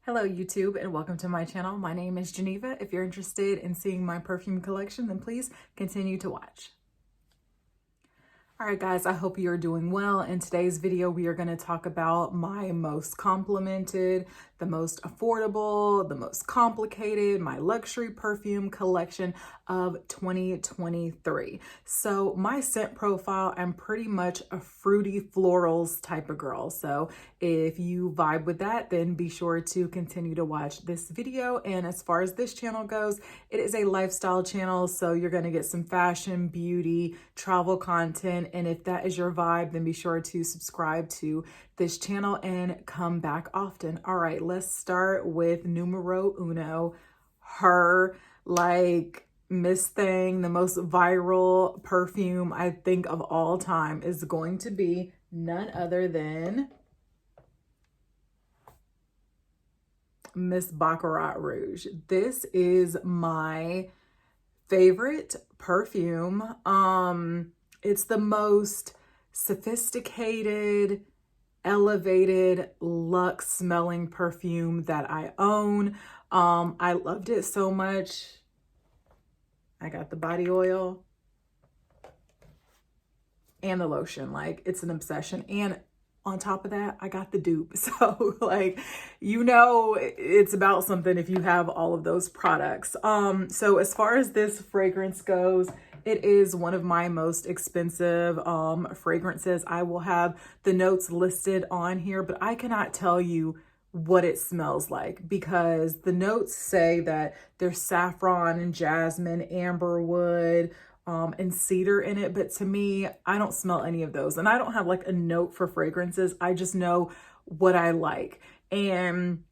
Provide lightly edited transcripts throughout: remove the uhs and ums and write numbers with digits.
Hello YouTube and welcome to my channel. My name is Geneva. If you're interested in seeing my perfume collection, then please continue to watch. All right guys, I hope you're doing well. In today's video, we are going to talk about my most complimented, the most affordable, the most complicated, my luxury perfume collection of 2023. So my scent profile, I'm pretty much a fruity florals type of girl. So if you vibe with that, then be sure to continue to watch this video. And as far as this channel goes, it is a lifestyle channel. So you're going to get some fashion, beauty, travel content. And if that is your vibe, then be sure to subscribe to this channel and come back often. All right, let's start with numero uno. Her, like Miss Thing, the most viral perfume I think of all time is going to be none other than Miss Baccarat Rouge. This is my favorite perfume. It's the most sophisticated, elevated, luxe smelling perfume that I own. I loved it so much. I got the body oil and the lotion. Like, it's an obsession. And on top of that, I got the dupe. So like, you know, it's about something if you have all of those products. So as far as this fragrance goes, it is one of my most expensive fragrances. I will have the notes listed on here, but I cannot tell you what it smells like because the notes say that there's saffron and jasmine, amberwood, and cedar in it. But to me, I don't smell any of those. And I don't have like a note for fragrances. I just know what I like. And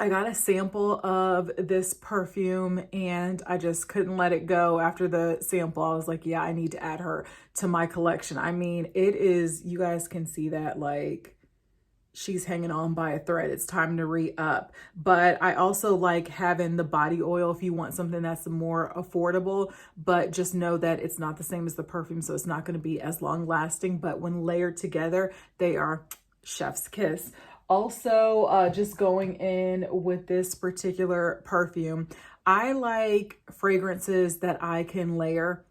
I got a sample of this perfume and I just couldn't let it go after the sample. I was like, yeah, I need to add her to my collection. I mean, it is, you guys can see that, like, she's hanging on by a thread. It's time to re-up. But I also like having the body oil if you want something that's more affordable, but just know that it's not the same as the perfume, so it's not going to be as long lasting. But when layered together, they are chef's kiss. Also, just going in with this particular perfume, I like fragrances that I can layer.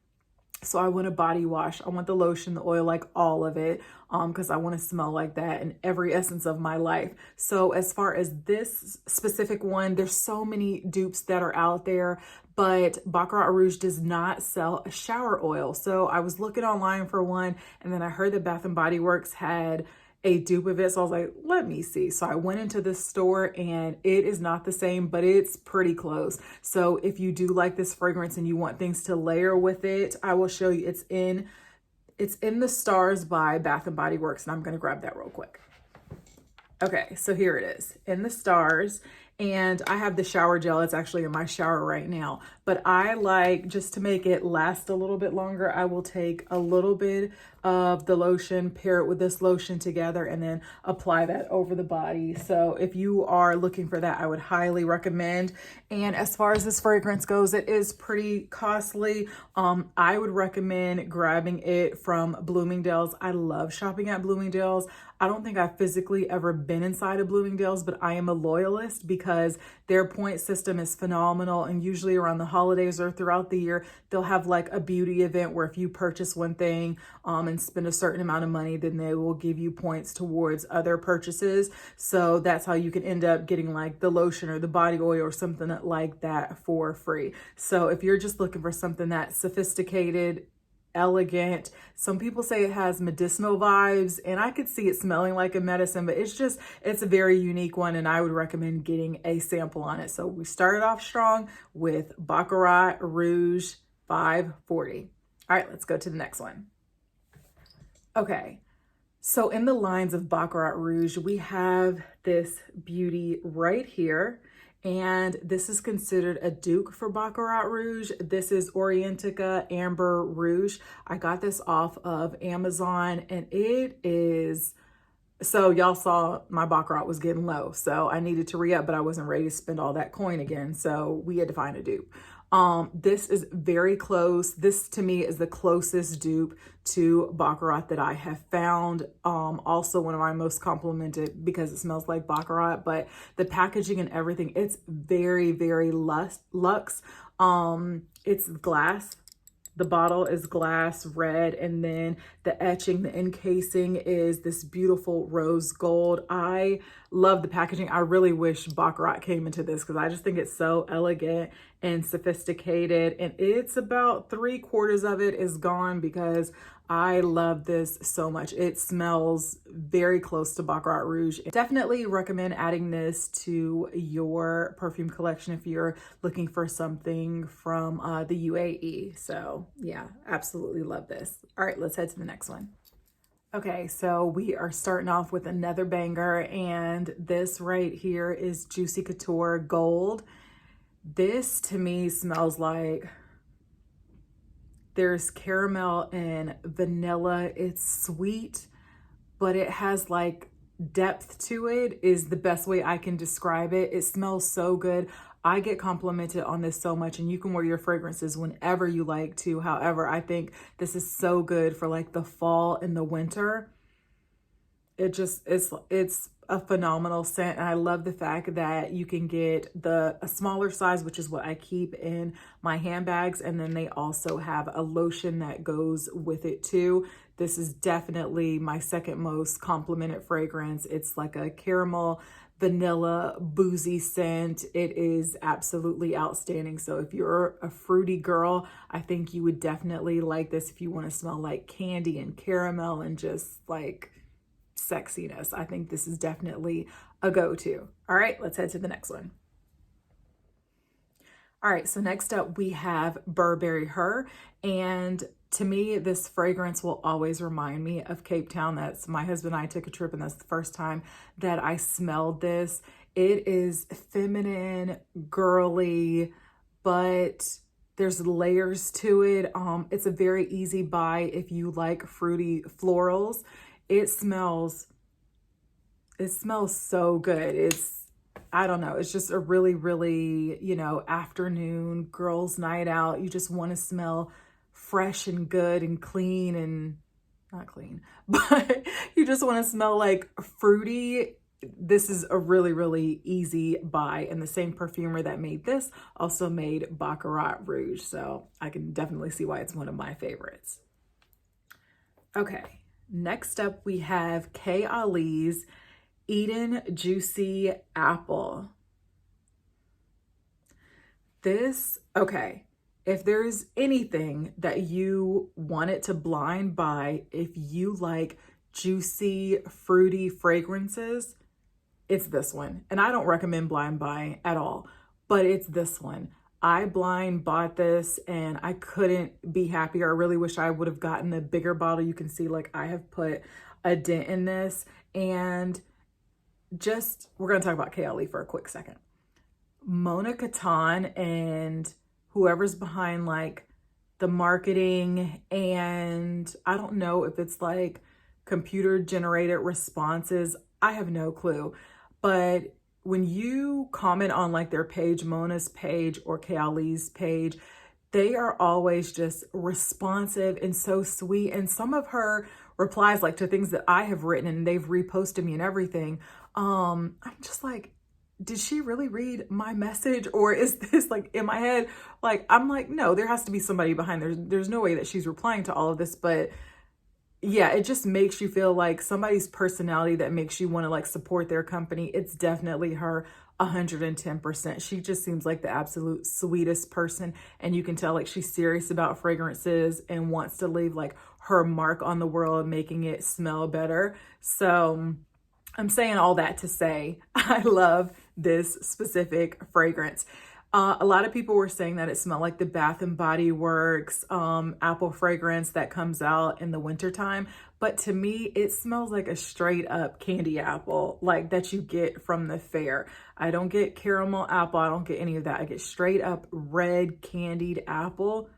So I want a body wash, I want the lotion, the oil, like all of it, because I want to smell like that in every essence of my life. So as far as this specific one, there's so many dupes that are out there, but Baccarat Rouge does not sell a shower oil. So I was looking online for one, and then I heard that Bath & Body Works had a dupe of it. So I was like, let me see. So I went into this store and it is not the same, but it's pretty close. So if you do like this fragrance and you want things to layer with it, I will show you. It's in the Stars by Bath & Body Works. And I'm going to grab that real quick. Okay, so here it is, in the Stars. And I have the shower gel. It's actually in my shower right now. But I like, just to make it last a little bit longer, I will take a little bit of the lotion, pair it with this lotion together, and then apply that over the body. So if you are looking for that, I would highly recommend. And as far as this fragrance goes, it is pretty costly. I would recommend grabbing it from Bloomingdale's. I love shopping at Bloomingdale's. I don't think I've physically ever been inside of Bloomingdale's, but I am a loyalist because their point system is phenomenal. And usually around the holidays or throughout the year, they'll have like a beauty event where if you purchase one thing and spend a certain amount of money, then they will give you points towards other purchases. So that's how you can end up getting like the lotion or the body oil or something like that for free. So if you're just looking for something that's sophisticated, elegant, some people say it has medicinal vibes, and I could see it smelling like a medicine, but it's a very unique one, and I would recommend getting a sample on it. So we started off strong with Baccarat Rouge 540. All right, let's go to the next one. Okay, so in the lines of Baccarat Rouge, we have this beauty right here. And this is considered a dupe for Baccarat Rouge. This is Orientica Amber Rouge. I got this off of Amazon and it is, so y'all saw my Baccarat was getting low. So I needed to re-up, but I wasn't ready to spend all that coin again. So we had to find a dupe. This is very close. This to me is the closest dupe to Baccarat that I have found. Also one of my most complimented because it smells like Baccarat, but the packaging and everything, it's very, very luxe. It's glass. The bottle is glass red, and then the etching, the encasing is this beautiful rose gold. I love the packaging. I really wish Baccarat came into this because I just think it's so elegant and sophisticated, and it's about 3/4 of it is gone because I love this so much. It smells very close to Baccarat Rouge. Definitely recommend adding this to your perfume collection if you're looking for something from the UAE. So yeah, absolutely love this. All right, let's head to the next one. Okay, so we are starting off with another banger, and this right here is Juicy Couture Gold. This to me smells like there's caramel and vanilla. It's sweet, but it has like depth to it is the best way I can describe it. It smells so good. I get complimented on this so much, and you can wear your fragrances whenever you like to. However, I think this is so good for like the fall and the winter. It's a phenomenal scent, and I love the fact that you can get a smaller size, which is what I keep in my handbags, and then they also have a lotion that goes with it too. This is definitely my second most complimented fragrance. It's like a caramel vanilla boozy scent. It is absolutely outstanding. So if you're a fruity girl, I think you would definitely like this if you want to smell like candy and caramel and just like sexiness. I think this is definitely a go-to. All right, let's head to the next one. All right, so next up we have Burberry Her, and to me this fragrance will always remind me of Cape Town. That's my husband and I took a trip, and that's the first time that I smelled this. It is feminine, girly, but there's layers to it. It's a very easy buy if you like fruity florals. It smells so good. I don't know, it's just a really, really, afternoon girls' night out. You just want to smell fresh and good and clean, and not clean, but you just want to smell like fruity. This is a really, really easy buy. And the same perfumer that made this also made Baccarat Rouge. So I can definitely see why it's one of my favorites. Okay. Next up, we have Kayali's Eden Juicy Apple. Okay, if there's anything that you want it to blind buy, if you like juicy, fruity fragrances, it's this one. And I don't recommend blind buying at all, but it's this one. I blind bought this and I couldn't be happier. I really wish I would have gotten the bigger bottle. You can see like I have put a dent in this, and we're going to talk about Kayali for a quick second. Mona Katan and whoever's behind like the marketing, and I don't know if it's like computer generated responses. I have no clue, but when you comment on like their page, Mona's page or Kayali's page, they are always just responsive and so sweet. And some of her replies like to things that I have written, and they've reposted me and everything. I'm just like, did she really read my message, or is this like in my head? Like, I'm like, no, there has to be somebody behind there. There's no way that she's replying to all of this, but yeah, it just makes you feel like somebody's personality that makes you want to like support their company. It's definitely her 110%. She just seems like the absolute sweetest person. And you can tell like she's serious about fragrances and wants to leave like her mark on the world, making it smell better. So I'm saying all that to say, I love this specific fragrance. A lot of people were saying that it smelled like the Bath and Body Works apple fragrance that comes out in the wintertime. But to me, it smells like a straight up candy apple, like that you get from the fair. I don't get caramel apple. I don't get any of that. I get straight up red candied apple.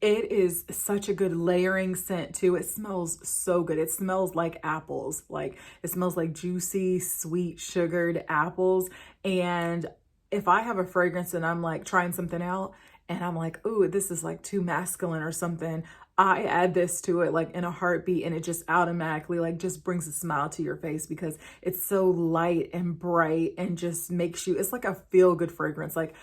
It is such a good layering scent too. It smells so good. It smells like apples. Like it smells like juicy, sweet, sugared apples. And if I have a fragrance and I'm like trying something out and I'm like, oh, this is like too masculine or something, I add this to it like in a heartbeat, and it just automatically like just brings a smile to your face because it's so light and bright and just makes you, it's like a feel good fragrance. Like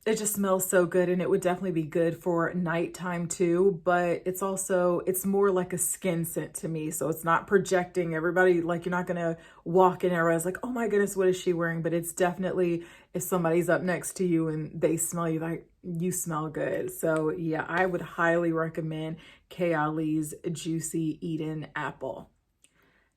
it just smells so good, and it would definitely be good for nighttime too, but it's also, it's more like a skin scent to me. So it's not projecting everybody, like you're not gonna walk in and everybody's like, oh my goodness, what is she wearing? But it's definitely, if somebody's up next to you and they smell you, like you smell good. So yeah, I would highly recommend Kayali's Juicy Eden Apple.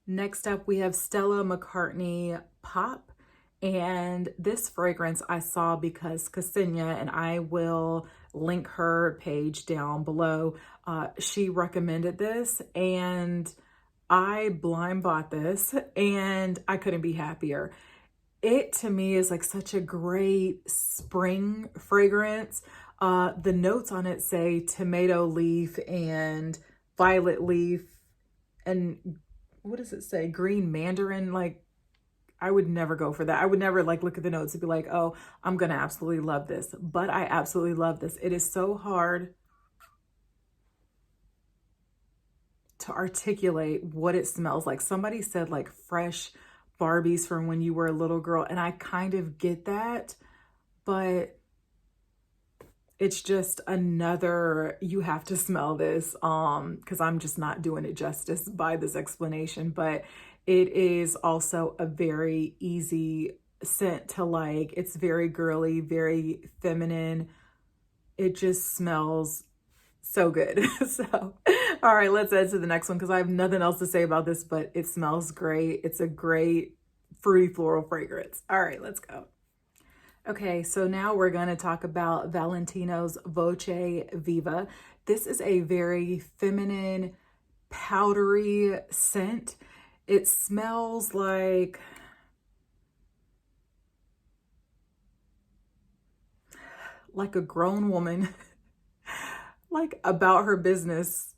Next up, we have Stella McCartney Pop. And this fragrance I saw because Ksenia, and I will link her page down below, she recommended this and I blind bought this and I couldn't be happier. It to me is like such a great spring fragrance. The notes on it say tomato leaf and violet leaf and what does it say? Green mandarin. Like I would never go for that. I would never like look at the notes and be like, oh, I'm going to absolutely love this. But I absolutely love this. It is so hard to articulate what it smells like. Somebody said like fresh Barbies from when you were a little girl. And I kind of get that, but it's just another, you have to smell this, because I'm just not doing it justice by this explanation, but it is also a very easy scent to like. It's very girly, very feminine. It just smells so good. So, all right, let's head to the next one because I have nothing else to say about this, but it smells great. It's a great fruity floral fragrance. All right, let's go. Okay, so now we're going to talk about Valentino's Voce Viva. This is a very feminine, powdery scent. It smells like a grown woman, like about her business,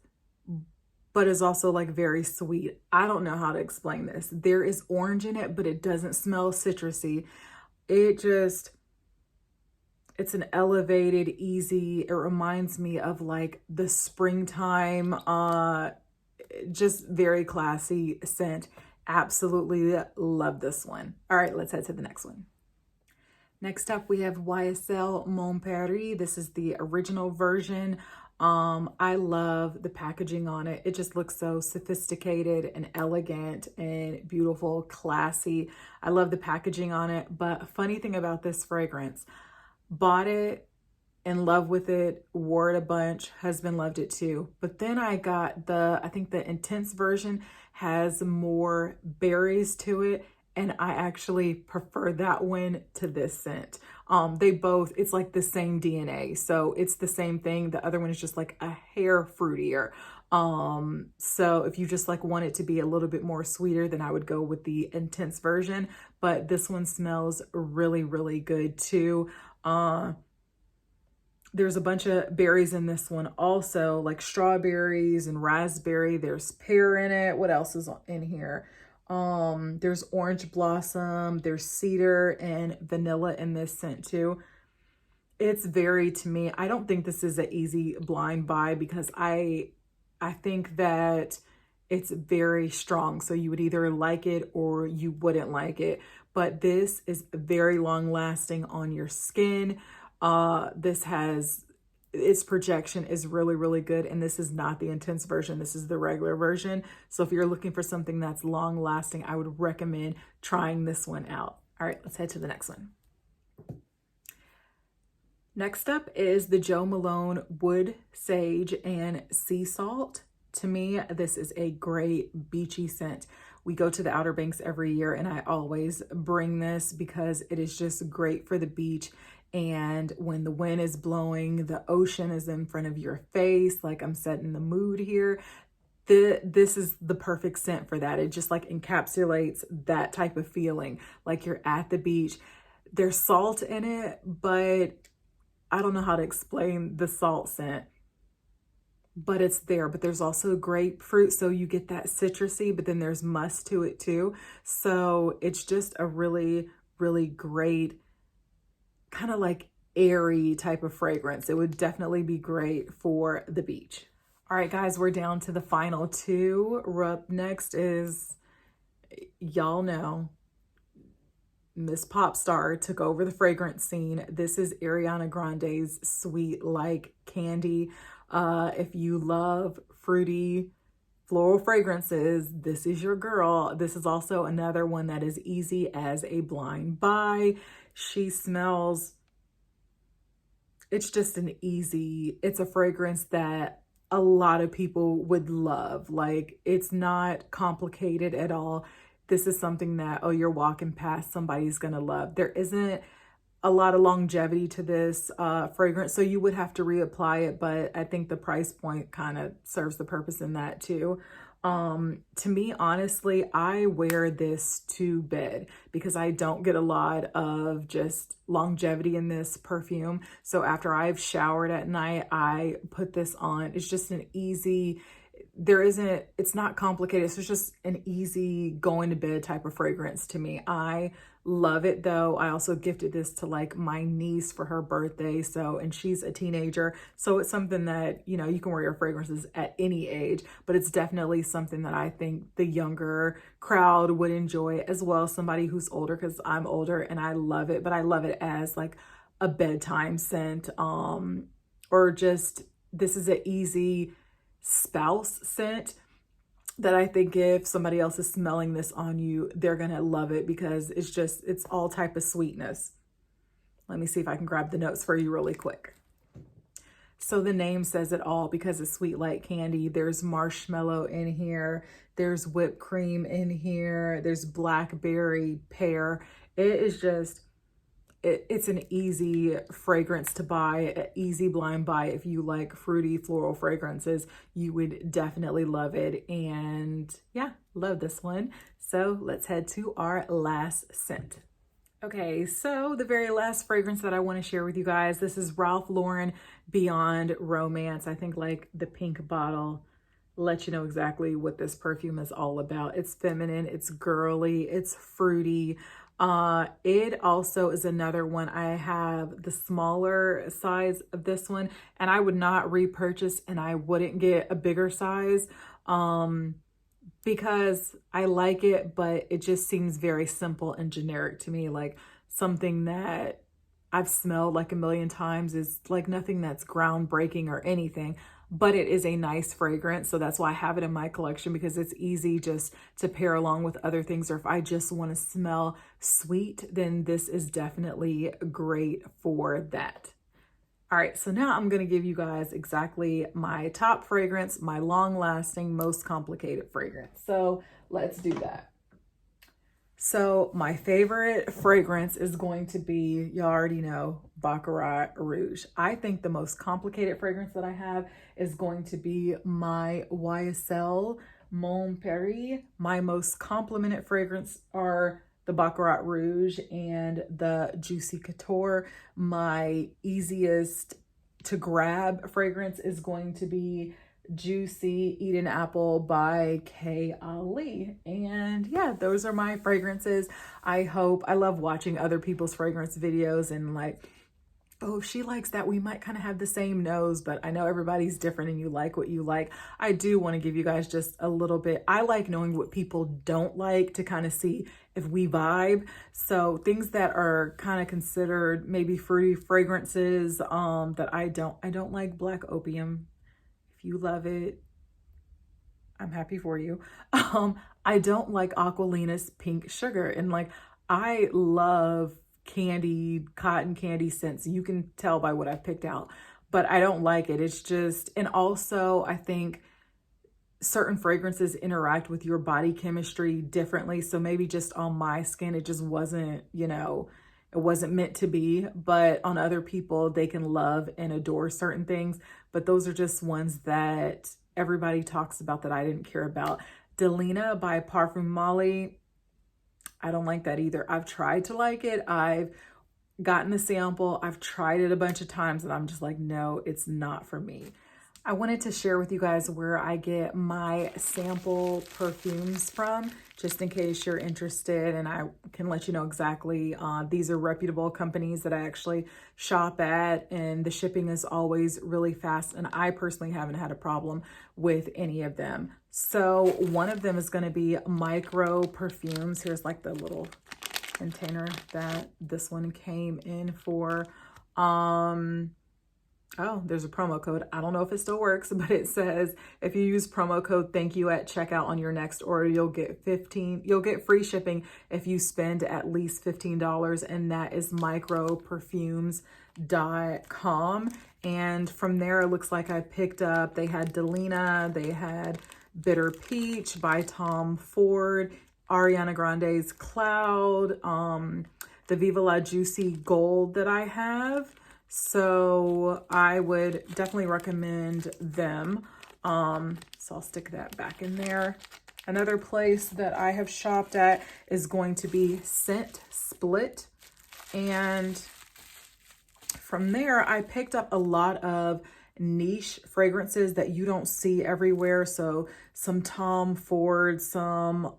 but is also like very sweet. I don't know how to explain this. There is orange in it, but it doesn't smell citrusy. It's an elevated, easy, it reminds me of like the springtime, just very classy scent. Absolutely love this one. All right, let's head to the next one. Next up, we have YSL Mon Paris. This is the original version. I love the packaging on it. It just looks so sophisticated and elegant and beautiful, classy. I love the packaging on it. But funny thing about this fragrance, bought it, in love with it, wore it a bunch, husband loved it too. But then I got I think the intense version has more berries to it, and I actually prefer that one to this scent. They both, it's like the same DNA, so it's the same thing. The other one is just like a hair fruitier. So if you just like want it to be a little bit more sweeter, then I would go with the intense version, but this one smells really, really good too. There's a bunch of berries in this one also, like strawberries and raspberry. There's pear in it. What else is in here? There's orange blossom, there's cedar and vanilla in this scent too. It's very, to me, I don't think this is an easy blind buy because I think that it's very strong. So you would either like it or you wouldn't like it. But this is very long lasting on your skin. Its projection is really, really good. And this is not the intense version. This is the regular version. So if you're looking for something that's long lasting, I would recommend trying this one out. All right, let's head to the next one. Next up is the Jo Malone Wood Sage and Sea Salt. To me, this is a great beachy scent. We go to the Outer Banks every year and I always bring this because it is just great for the beach. And when the wind is blowing, the ocean is in front of your face, like I'm setting the mood here. This is the perfect scent for that. It just like encapsulates that type of feeling, like you're at the beach. There's salt in it, but I don't know how to explain the salt scent, but it's there. But there's also grapefruit, so you get that citrusy, but then there's musk to it too. So it's just a really, really great kind of like airy type of fragrance. It would definitely be great for the beach. All right, guys, we're down to the final two. Up next is, y'all know, Miss Pop Star took over the fragrance scene. This is Ariana Grande's Sweet Like Candy. If you love fruity floral fragrances, this is your girl. This is also another one that is easy as a blind buy. She smells, it's just an easy, it's a fragrance that a lot of people would love. Like, it's not complicated at all. This is something that, oh, you're walking past, somebody's gonna love. There isn't a lot of longevity to this fragrance, so you would have to reapply it, but I think the price point kind of serves the purpose in that too. To me, honestly, I wear this to bed because I don't get a lot of just longevity in this perfume. So after I've showered at night, I put this on. It's just an easy, it's not complicated. So it's just an easy going to bed type of fragrance to me. I love it though. I also gifted this to like my niece for her birthday. So, and she's a teenager. So it's something that, you know, you can wear your fragrances at any age, but it's definitely something that I think the younger crowd would enjoy as well. Somebody who's older, because I'm older and I love it, but I love it as like a bedtime scent, or just, this is an easy spouse scent that I think if somebody else is smelling this on you, they're gonna love it because it's all type of sweetness. Let me see if I can grab the notes for you really quick. So the name says it all because it's Sweet Like Candy. There's marshmallow in here. There's whipped cream in here. There's blackberry pear. It is just, it's an easy fragrance to buy, an easy blind buy. If you like fruity floral fragrances, you would definitely love it. And yeah, love this one. So let's head to our last scent. Okay, so the very last fragrance that I want to share with you guys, this is Ralph Lauren Beyond Romance. I think like the pink bottle lets you know exactly what this perfume is all about. It's feminine, it's girly, it's fruity. It also is another one. I have the smaller size of this one, and I would not repurchase, and I wouldn't get a bigger size because I like it, but it just seems very simple and generic to me. Like something that I've smelled like a million times, is like nothing that's groundbreaking or anything, but it is a nice fragrance. So that's why I have it in my collection, because it's easy just to pair along with other things. Or if I just want to smell sweet, then this is definitely great for that. All right, so now I'm going to give you guys exactly my top fragrance, my long lasting, most complicated fragrance. So let's do that. So my favorite fragrance is going to be, you already know, Baccarat Rouge. I think the most complicated fragrance that I have is going to be my YSL Mon Paris. My most complimented fragrance are the Baccarat Rouge and the Juicy Couture. My easiest to grab fragrance is going to be Juicy Eden Apple by Kayali. And yeah, those are my fragrances. I love watching other people's fragrance videos and like, oh, if she likes that, we might kind of have the same nose, but I know everybody's different and you like what you like. I do want to give you guys just a little bit. I like knowing what people don't like to kind of see if we vibe. So things that are kind of considered maybe fruity fragrances, that I don't like black opium. If you love it, I'm happy for you. I don't like Aquilina's pink sugar, and like I love candy, cotton candy scents. You can tell by what I've picked out, but I don't like it. It's just, and also I think certain fragrances interact with your body chemistry differently. So maybe just on my skin, it just wasn't, you know, it wasn't meant to be, but on other people, they can love and adore certain things. But those are just ones that everybody talks about that I didn't care about. Delina by Parfum Molly, I don't like that either. I've tried to like it. I've gotten the sample. I've tried it a bunch of times and I'm just like, no, it's not for me. I wanted to share with you guys where I get my sample perfumes from, just in case you're interested, and I can let you know exactly. These are reputable companies that I actually shop at, and the shipping is always really fast, and I personally haven't had a problem with any of them. So one of them is going to be Micro Perfumes. Here's like the little container that this one came in for. Oh, there's a promo code. I don't know if it still works, but it says if you use promo code thank you at checkout on your next order, you'll get free shipping if you spend at least $15, and that is microperfumes.com. And from there, it looks like I picked up, they had Delina, they had Bitter Peach by Tom Ford, Ariana Grande's Cloud, the Viva La Juicy Gold that I have. So I would definitely recommend them. So I'll stick that back in there. Another place that I have shopped at is going to be Scent Split. And from there, I picked up a lot of niche fragrances that you don't see everywhere. So some Tom Ford, some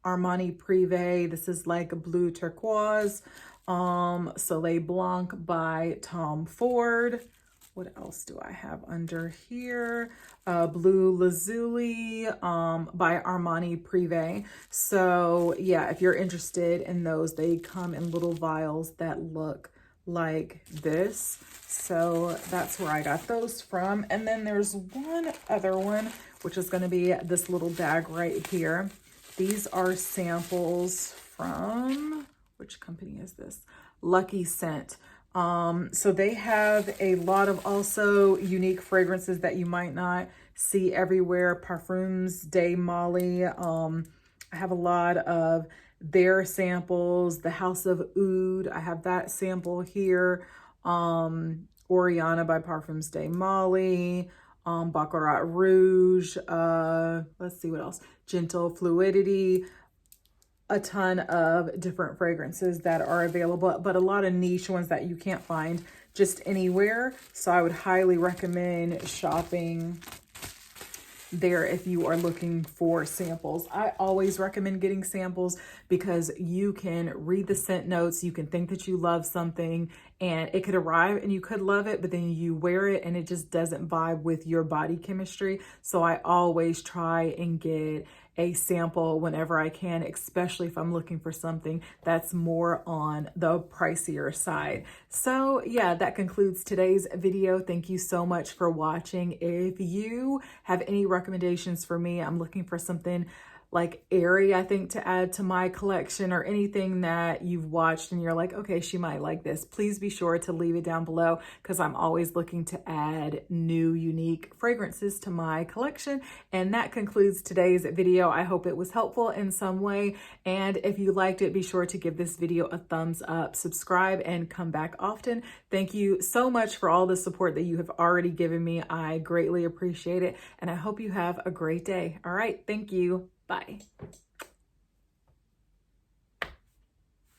Armani Privé. This is like a blue turquoise. Soleil Blanc by Tom Ford. What else do I have under here? Blue Lazuli by Armani Privé. So yeah, if you're interested in those, they come in little vials that look like this. So that's where I got those from. And then there's one other one, which is going to be this little bag right here. These are samples from, which company is this? Lucky Scent. So they have a lot of also unique fragrances that you might not see everywhere. Parfums de Mali. I have a lot of their samples. The House of Oud, I have that sample here. Oriana by Parfums de Mali. Baccarat Rouge. Let's see what else. Gentle Fluidity. A ton of different fragrances that are available, but a lot of niche ones that you can't find just anywhere. So I would highly recommend shopping there if you are looking for samples. I always recommend getting samples because you can read the scent notes, you can think that you love something, and it could arrive and you could love it, but then you wear it and it just doesn't vibe with your body chemistry. So I always try and get a sample whenever I can, especially if I'm looking for something that's more on the pricier side. So yeah, that concludes today's video. Thank you so much for watching. If you have any recommendations for me, I'm looking for something like airy, I think, to add to my collection, or anything that you've watched and you're like, okay, she might like this, please be sure to leave it down below, because I'm always looking to add new, unique fragrances to my collection. And that concludes today's video. I hope it was helpful in some way. And if you liked it, be sure to give this video a thumbs up, subscribe, and come back often. Thank you so much for all the support that you have already given me. I greatly appreciate it. And I hope you have a great day. All right. Thank you. Bye.